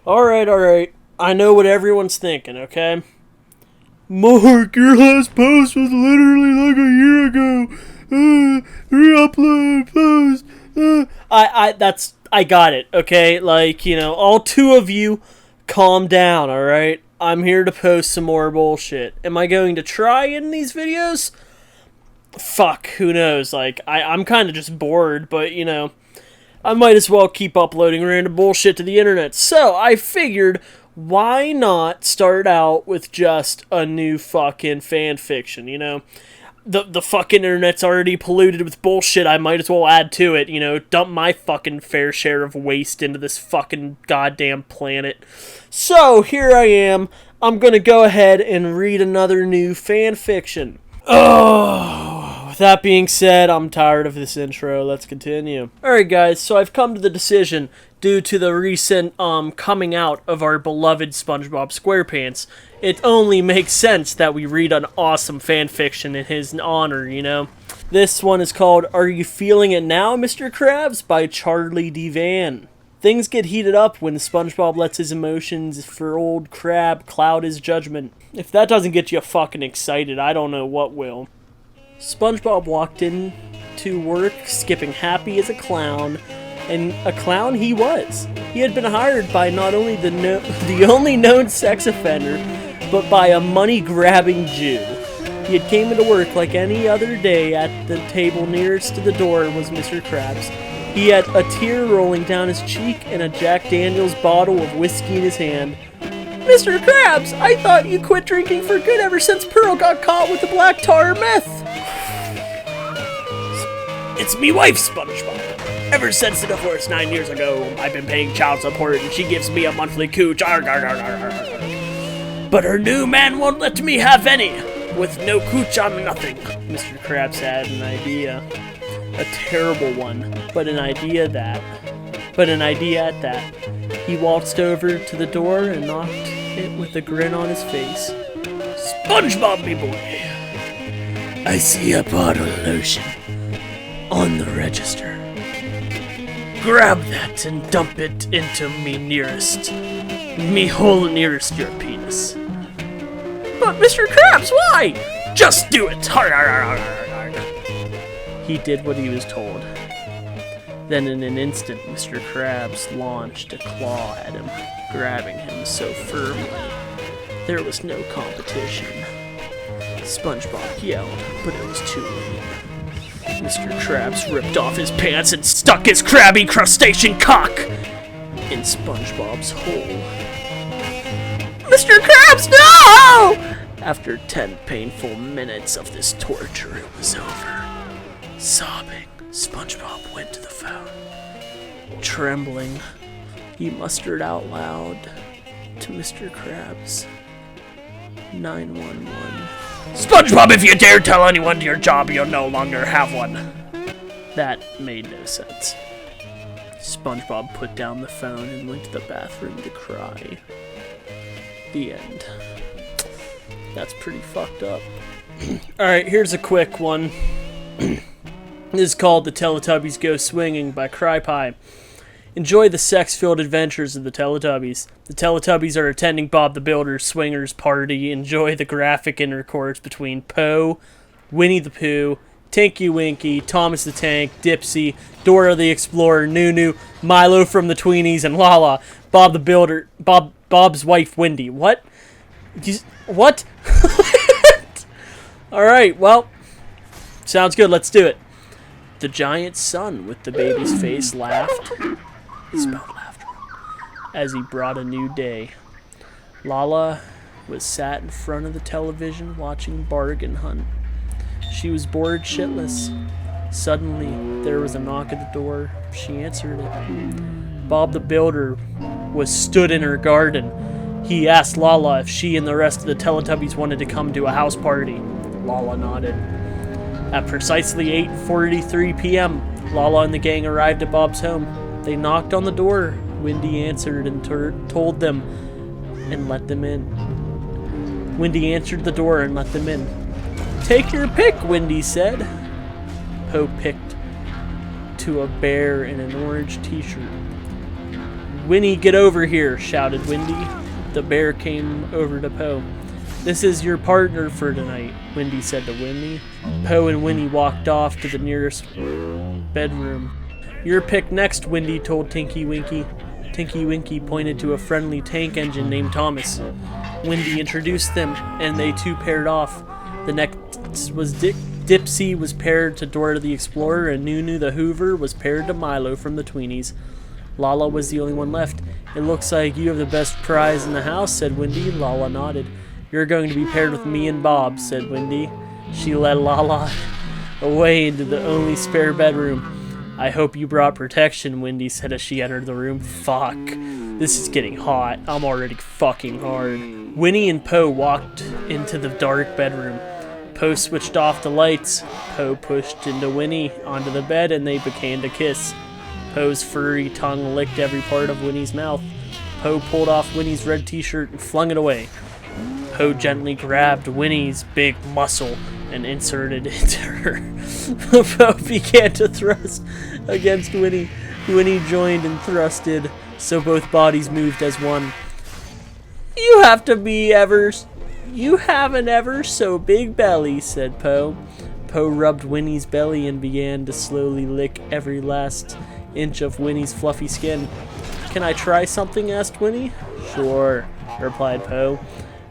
Alright. I know what everyone's thinking, okay? Mark, your last post was literally like a year ago. Re-upload post. I got it, okay? Like, all two of you, calm down, alright? I'm here to post some more bullshit. Am I going to try in these videos? Fuck, who knows? Like, I'm kind of just bored, but, I might as well keep uploading random bullshit to the internet. So, I figured, why not start out with just a new fucking fan fiction, The fucking internet's already polluted with bullshit, I might as well add to it, dump my fucking fair share of waste into this fucking goddamn planet. So, here I am. I'm gonna go ahead and read another new fan fiction. Oh, with that being said, I'm tired of this intro. Let's continue. Alright guys, so I've come to the decision, due to the recent coming out of our beloved Spongebob SquarePants, it only makes sense that we read an awesome fanfiction in his honor, This one is called Are You Feeling It Now, Mr. Krabs? By Charlie D. Van. Things get heated up when SpongeBob lets his emotions for old Crab cloud his judgment. If that doesn't get you fucking excited, I don't know what will. SpongeBob walked in to work skipping happy as a clown, and a clown he was. He had been hired by not only the only known sex offender, but by a money-grabbing Jew. He had came into work like any other day. At the table nearest to the door was Mr. Krabs. He had a tear rolling down his cheek and a Jack Daniels bottle of whiskey in his hand. Mr. Krabs, I thought you quit drinking for good ever since Pearl got caught with the black tar meth. It's me wife, SpongeBob. Ever since the divorce 9 years ago, I've been paying child support and she gives me a monthly cooch. Arg, arg, arg, arg, arg. But her new man won't let me have any. With no cooch, I'm nothing. Mr. Krabs had an idea. A terrible one, but an idea at that. He waltzed over to the door and knocked it with a grin on his face. SpongeBob, me boy. I see a bottle of lotion on the register. Grab that and dump it into me hole nearest your penis. But Mr. Krabs, why? Just do it! Har, har, har, har, har. He did what he was told. Then in an instant, Mr. Krabs launched a claw at him, grabbing him so firmly there was no competition. SpongeBob yelled, but it was too late. Mr. Krabs ripped off his pants and stuck his crabby crustacean cock in SpongeBob's hole. Mr. Krabs, no! After 10 painful minutes of this torture, it was over. Sobbing, SpongeBob went to the phone. Trembling, he mustered out loud to Mr. Krabs. 911. SpongeBob, if you dare tell anyone your job, you'll no longer have one. That made no sense. SpongeBob put down the phone and went to the bathroom to cry. The end. That's pretty fucked up. Alright, here's a quick one. This is called The Teletubbies Go Swinging by CryPie. Enjoy the sex-filled adventures of the Teletubbies. The Teletubbies are attending Bob the Builder's swingers party. Enjoy the graphic intercourse between Poe, Winnie the Pooh, Tinky Winky, Thomas the Tank, Dipsy, Dora the Explorer, Nunu, Milo from the Tweenies, and Lala. Bob the Builder, Bob's wife Wendy. What? What? Alright, well, sounds good, let's do it. The giant sun with the baby's face laughed. He spelled laughter as he brought a new day. Lala was sat in front of the television watching Bargain Hunt. She was bored shitless. Suddenly, there was a knock at the door. She answered it. Bob the Builder was stood in her garden. He asked Lala if she and the rest of the Teletubbies wanted to come to a house party. Lala nodded. At precisely 8:43 p.m., Lala and the gang arrived at Bob's home. They knocked on the door. Wendy answered and told them and let them in. Wendy answered the door and let them in. Take your pick, Wendy said. Poe picked to a bear in an orange t-shirt. Winnie, get over here, shouted Wendy. The bear came over to Poe. This is your partner for tonight, Wendy said to Winnie. Poe and Winnie walked off to the nearest bedroom. You're picked next, Wendy told Tinky Winky. Tinky Winky pointed to a friendly tank engine named Thomas. Wendy introduced them, and they two paired off. The next was Dipsy was paired to Dora the Explorer, and Nunu the Hoover was paired to Milo from the Tweenies. Lala was the only one left. It looks like you have the best prize in the house, said Wendy. Lala nodded. You're going to be paired with me and Bob, said Wendy. She led Lala away into the only spare bedroom. I hope you brought protection, Wendy said as she entered the room. Fuck. This is getting hot. I'm already fucking hard. Winnie and Poe walked into the dark bedroom. Poe switched off the lights. Poe pushed into Winnie onto the bed and they began to kiss. Poe's furry tongue licked every part of Winnie's mouth. Poe pulled off Winnie's red t-shirt and flung it away. Poe gently grabbed Winnie's big muscle and inserted it into her. Poe began to thrust against Winnie. Winnie joined and thrusted, so both bodies moved as one. You have an ever so big belly, said Poe. Poe rubbed Winnie's belly and began to slowly lick every last inch of Winnie's fluffy skin. Can I try something? Asked Winnie. Sure, replied Poe.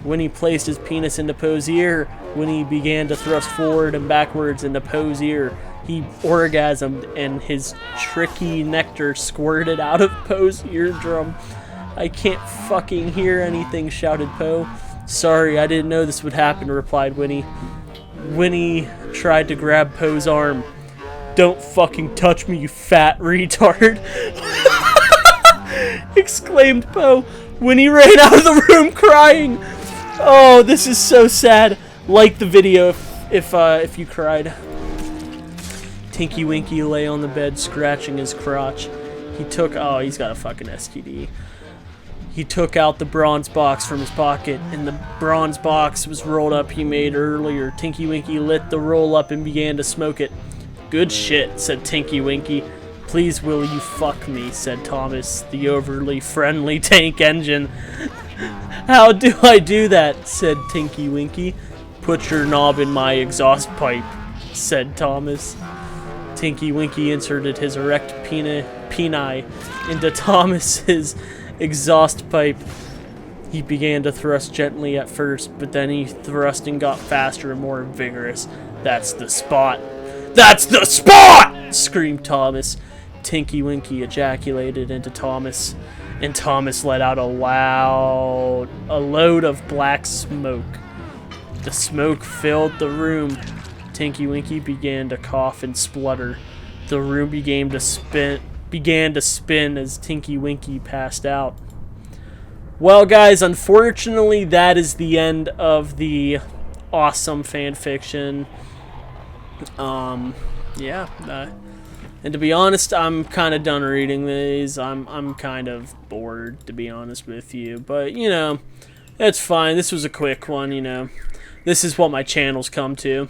Winnie placed his penis into Poe's ear. Winnie began to thrust forward and backwards into Poe's ear. He orgasmed and his tricky nectar squirted out of Poe's eardrum. I can't fucking hear anything, shouted Poe. Sorry, I didn't know this would happen, replied Winnie. Winnie tried to grab Poe's arm. Don't fucking touch me, you fat retard, exclaimed Poe. Winnie ran out of the room crying. Oh, this is so sad. Like the video if you cried. Tinky Winky lay on the bed scratching his crotch. He's got a fucking STD. He took out the bronze box from his pocket, and the bronze box was rolled up he made earlier. Tinky Winky lit the roll up and began to smoke it. Good shit, said Tinky Winky. Please will you fuck me, said Thomas, the overly friendly tank engine. How do I do that, said Tinky Winky. Put your knob in my exhaust pipe, said Thomas. Tinky Winky inserted his erect peni into Thomas's exhaust pipe. He began to thrust gently at first, but then he thrusting got faster and more vigorous. That's the spot. That's the spot! Screamed Thomas. Tinky Winky ejaculated into Thomas, and Thomas let out a load of black smoke. The smoke filled the room. Tinky Winky began to cough and splutter. The room began to spin as Tinky Winky passed out. Well, guys, unfortunately, that is the end of the awesome fan fiction. And to be honest, I'm kind of done reading these. I'm kind of bored, to be honest with you. But, you know, it's fine. This was a quick one, you know. This is what my channel's come to.